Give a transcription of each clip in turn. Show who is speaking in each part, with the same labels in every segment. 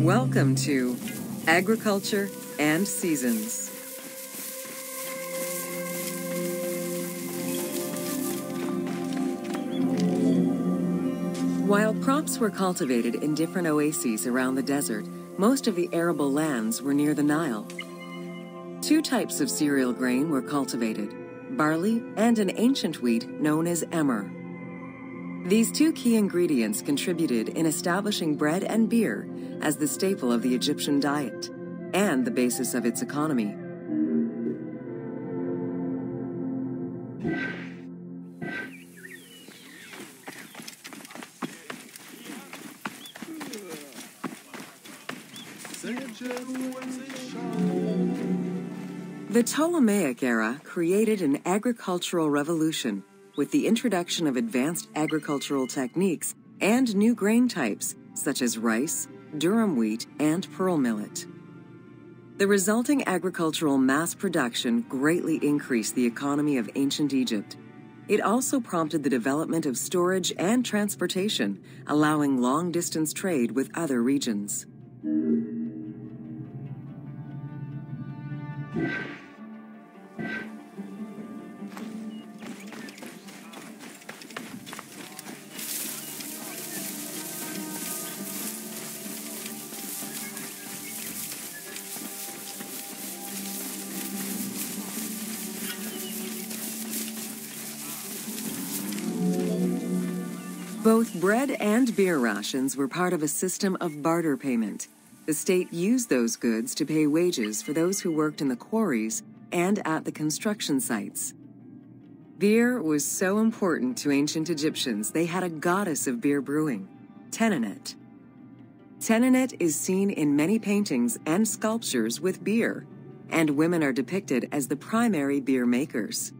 Speaker 1: Welcome to Agriculture and Seasons. While crops were cultivated in different oases around the desert, most of the arable lands were near the Nile. Two types of cereal grain were cultivated, barley and an ancient wheat known as emmer. These two key ingredients contributed in establishing bread and beer as the staple of the Egyptian diet and the basis of its economy. The Ptolemaic era created an agricultural revolution with the introduction of advanced agricultural techniques and new grain types such as rice, durum wheat, and pearl millet. The resulting agricultural mass production greatly increased the economy of ancient Egypt. It also prompted the development of storage and transportation, allowing long-distance trade with other regions. Both bread and beer rations were part of a system of barter payment. The state used those goods to pay wages for those who worked in the quarries and at the construction sites. Beer was so important to ancient Egyptians, they had a goddess of beer brewing, Tenenet. Tenenet is seen in many paintings and sculptures with beer, and women are depicted as the primary beer makers.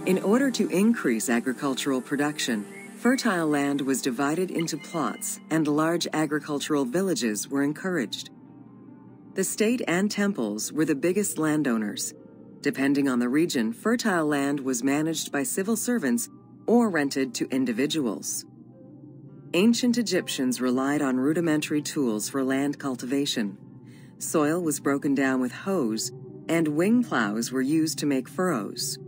Speaker 1: In order to increase agricultural production, fertile land was divided into plots and large agricultural villages were encouraged. The state and temples were the biggest landowners. Depending on the region, fertile land was managed by civil servants or rented to individuals. Ancient Egyptians relied on rudimentary tools for land cultivation. Soil was broken down with hoes, and wing plows were used to make furrows.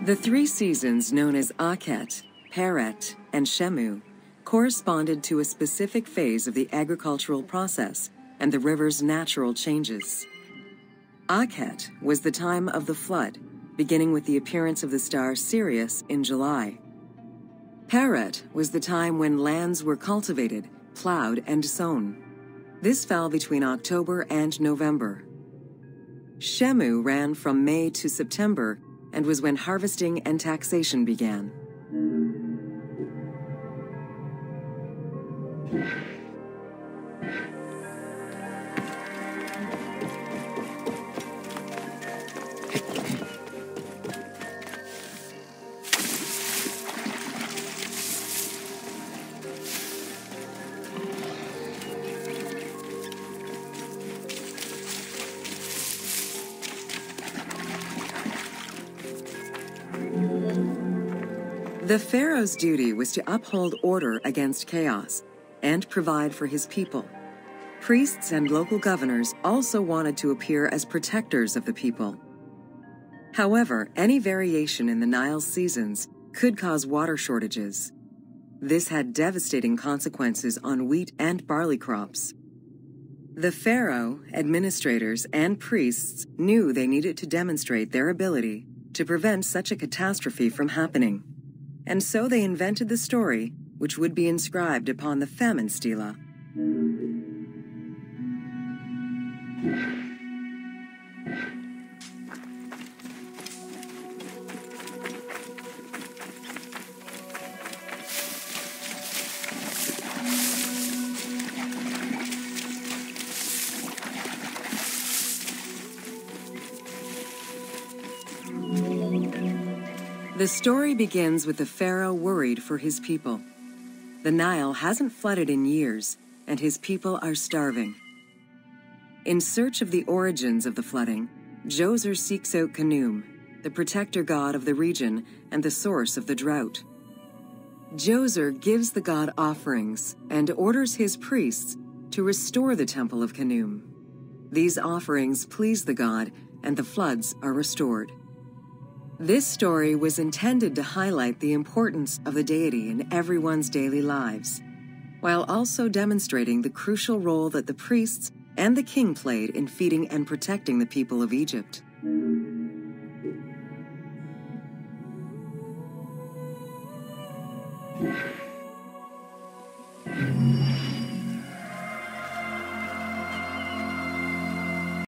Speaker 1: The three seasons known as Akhet, Peret, and Shemu corresponded to a specific phase of the agricultural process and the river's natural changes. Akhet was the time of the flood, beginning with the appearance of the star Sirius in July. Peret was the time when lands were cultivated, plowed, and sown. This fell between October and November. Shemu ran from May to September and was when harvesting and taxation began. The pharaoh's duty was to uphold order against chaos and provide for his people. Priests and local governors also wanted to appear as protectors of the people. However, any variation in the Nile's seasons could cause water shortages. This had devastating consequences on wheat and barley crops. The pharaoh, administrators, and priests knew they needed to demonstrate their ability to prevent such a catastrophe from happening. And so they invented the story, which would be inscribed upon the famine stela. The story begins with the pharaoh worried for his people. The Nile hasn't flooded in years, and his people are starving. In search of the origins of the flooding, Djoser seeks out Khnum, the protector god of the region and the source of the drought. Djoser gives the god offerings and orders his priests to restore the temple of Khnum. These offerings please the god, and the floods are restored. This story was intended to highlight the importance of the deity in everyone's daily lives, while also demonstrating the crucial role that the priests and the king played in feeding and protecting the people of Egypt.